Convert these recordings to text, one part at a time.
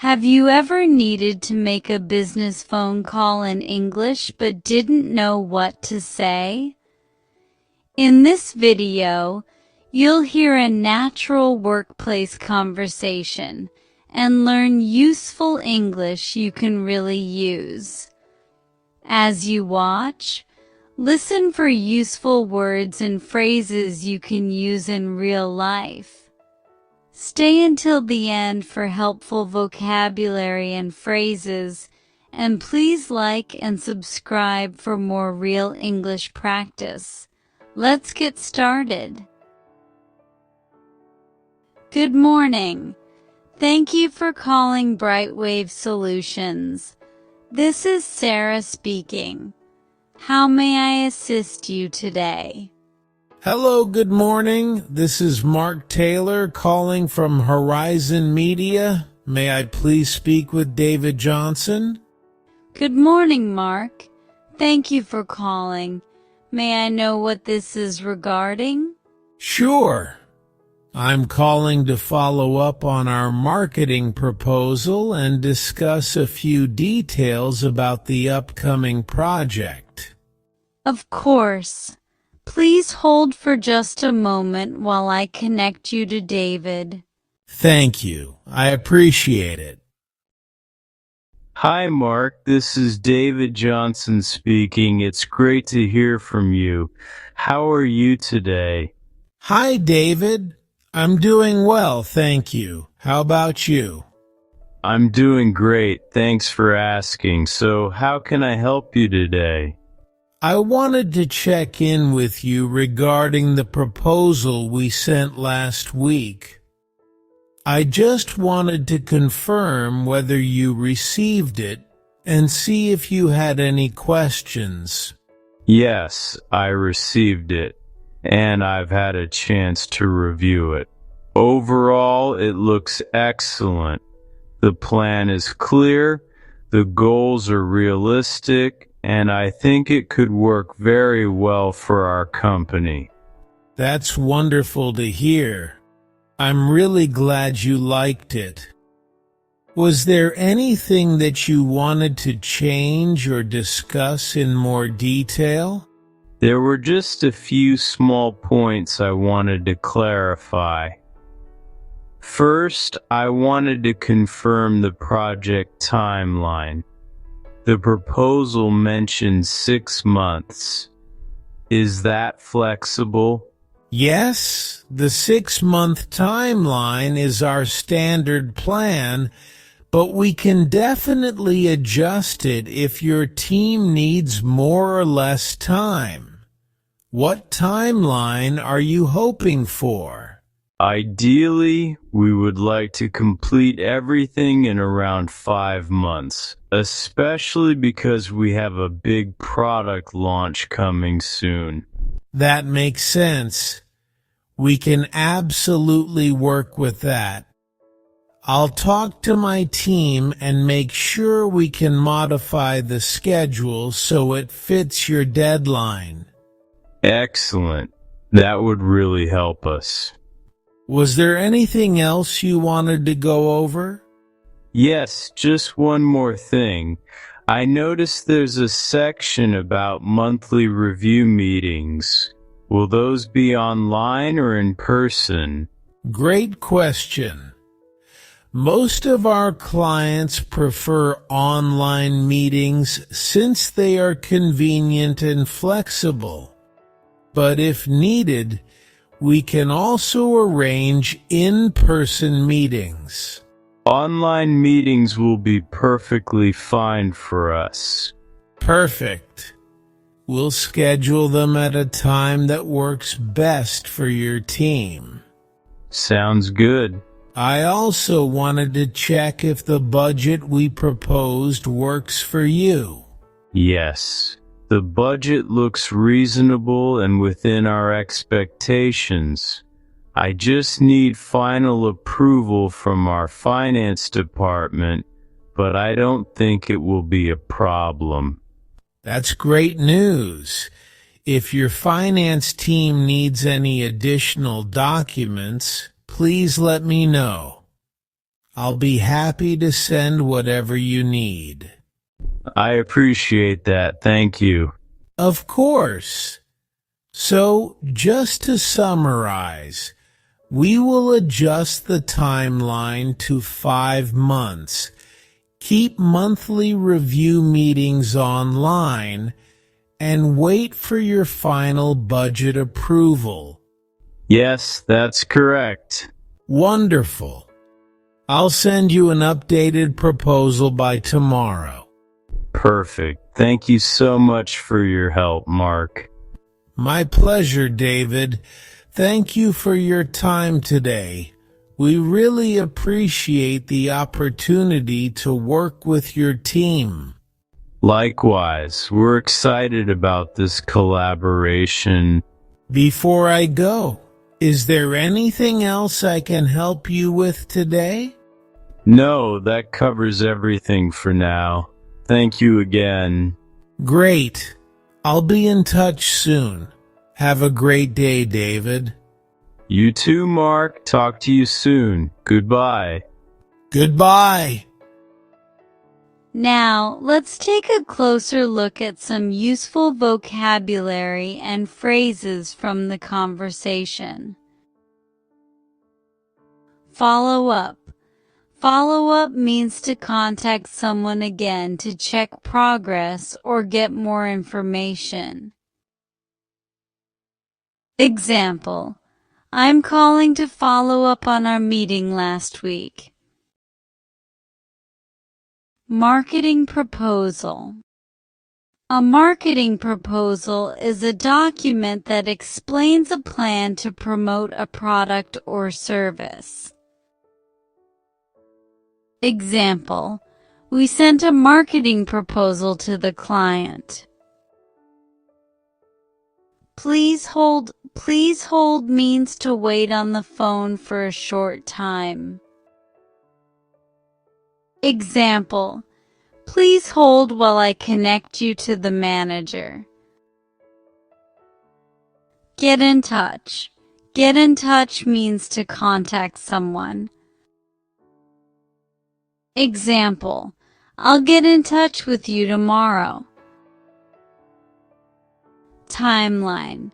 Have you ever needed to make a business phone call in English but didn't know what to say? In this video, you'll hear a natural workplace conversation and learn useful English you can really use. As you watch, listen for useful words and phrases you can use in real life. Stay until the end for helpful vocabulary and phrases, and please like and subscribe for more real English practice. Let's get started. Good morning. Thank you for calling Brightwave Solutions. This is Sarah speaking. How may I assist you today? Hello, good morning. This is Mark Taylor calling from Horizon Media. May I please speak with David Johnson? Good morning, Mark. Thank you for calling. May I know what this is regarding? Sure. I'm calling to follow up on our marketing proposal and discuss a few details about the upcoming project. Of course. Please hold for just a moment while I connect you to David. Thank you. I appreciate it. Hi, Mark. This is David Johnson speaking. It's great to hear from you. How are you today? Hi, David. I'm doing well, thank you. How about you? I'm doing great. Thanks for asking. So, how can I help you today? I wanted to check in with you regarding the proposal we sent last week. I just wanted to confirm whether you received it and see if you had any questions. Yes, I received it, and I've had a chance to review it. Overall, it looks excellent. The plan is clear, the goals are realistic, and I think it could work very well for our company. That's wonderful to hear. I'm really glad you liked it. Was there anything that you wanted to change or discuss in more detail? There were just a few small points I wanted to clarify. First, I wanted to confirm the project timeline. The proposal mentions 6 months. Is that flexible? Yes, the 6-month timeline is our standard plan, but we can definitely adjust it if your team needs more or less time. What timeline are you hoping for? Ideally, we would like to complete everything in around 5 months, especially because we have a big product launch coming soon. That makes sense. We can absolutely work with that. I'll talk to my team and make sure we can modify the schedule so it fits your deadline. Excellent. That would really help us. Was there anything else you wanted to go over? Yes, just one more thing. I noticed there's a section about monthly review meetings. Will those be online or in person? Great question. Most of our clients prefer online meetings since they are convenient and flexible. But if needed, we can also arrange in-person meetings. Online meetings will be perfectly fine for us. Perfect. We'll schedule them at a time that works best for your team. Sounds good. I also wanted to check if the budget we proposed works for you. Yes. The budget looks reasonable and within our expectations. I just need final approval from our finance department, but I don't think it will be a problem. That's great news. If your finance team needs any additional documents, please let me know. I'll be happy to send whatever you need. I appreciate that. Thank you. Of course. So, just to summarize, we will adjust the timeline to 5 months, keep monthly review meetings online, and wait for your final budget approval. Yes, that's correct. Wonderful. I'll send you an updated proposal by tomorrow. Perfect. Thank you so much for your help, Mark. My pleasure, David. Thank you for your time today. We really appreciate the opportunity to work with your team. Likewise, we're excited about this collaboration. Before I go, is there anything else I can help you with today? No, that covers everything for now. Thank you again. Great. I'll be in touch soon. Have a great day, David. You too, Mark. Talk to you soon. Goodbye. Goodbye. Now, let's take a closer look at some useful vocabulary and phrases from the conversation. Follow up. Follow up means to contact someone again to check progress or get more information. Example: I'm calling to follow up on our meeting last week. Marketing proposal. A marketing proposal is a document that explains a plan to promote a product or service. Example: we sent a marketing proposal to the client. Please hold. Please hold means to wait on the phone for a short time. Example: please hold while I connect you to the manager. Get in touch. Get in touch means to contact someone. Example: I'll get in touch with you tomorrow. Timeline.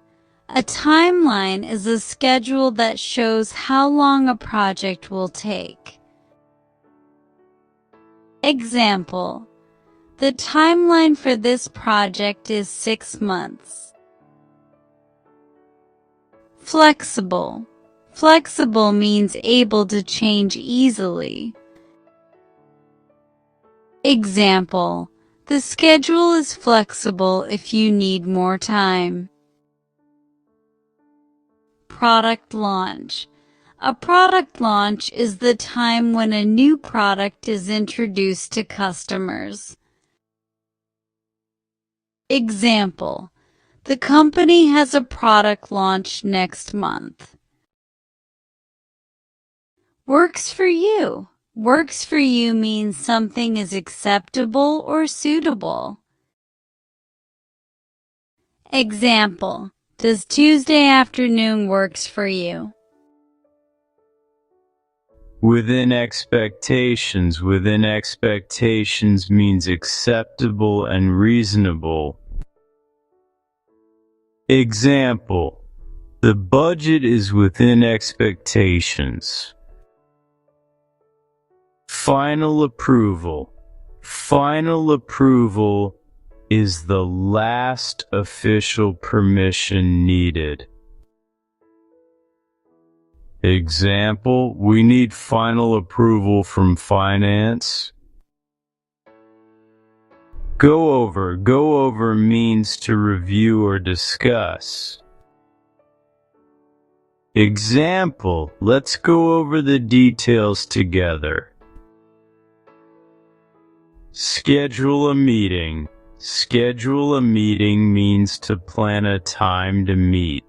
A timeline is a schedule that shows how long a project will take. Example: the timeline for this project is 6 months. Flexible. Flexible means able to change easily. Example: the schedule is flexible if you need more time. Product launch. A product launch is the time when a new product is introduced to customers. Example: the company has a product launch next month. Works for you. Works for you means something is acceptable or suitable. Example: does Tuesday afternoon works for you? Within expectations. Within expectations means acceptable and reasonable. Example: the budget is within expectations. Final approval. Final approval is the last official permission needed. Example: we need final approval from finance. Go over. Go over means to review or discuss. Example: let's go over the details together. Schedule a meeting. Schedule a meeting means to plan a time to meet.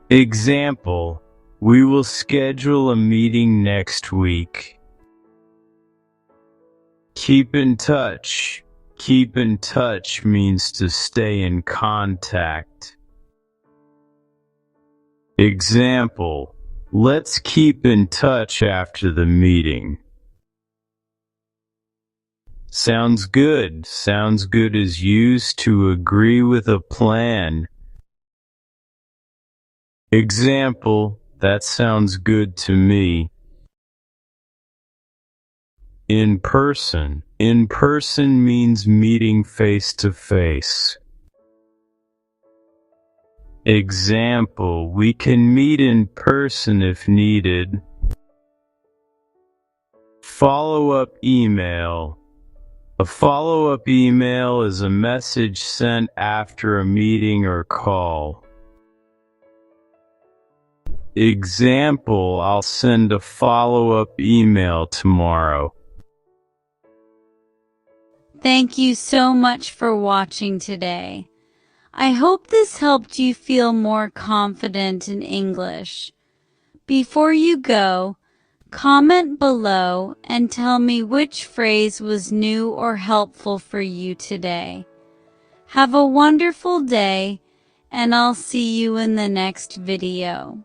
Example: we will schedule a meeting next week. Keep in touch. Keep in touch means to stay in contact. Example: Let's keep in touch after the meeting. Sounds good. Sounds good is used to agree with a plan. Example, that sounds good to me. In person. In person means meeting face to face. Example, we can meet in person if needed. Follow-up email. A follow-up email is a message sent after a meeting or call. Example, I'll send a follow-up email tomorrow. Thank you so much for watching today. I hope this helped you feel more confident in English. Before you go, comment below and tell me which phrase was new or helpful for you today. Have a wonderful day, and I'll see you in the next video.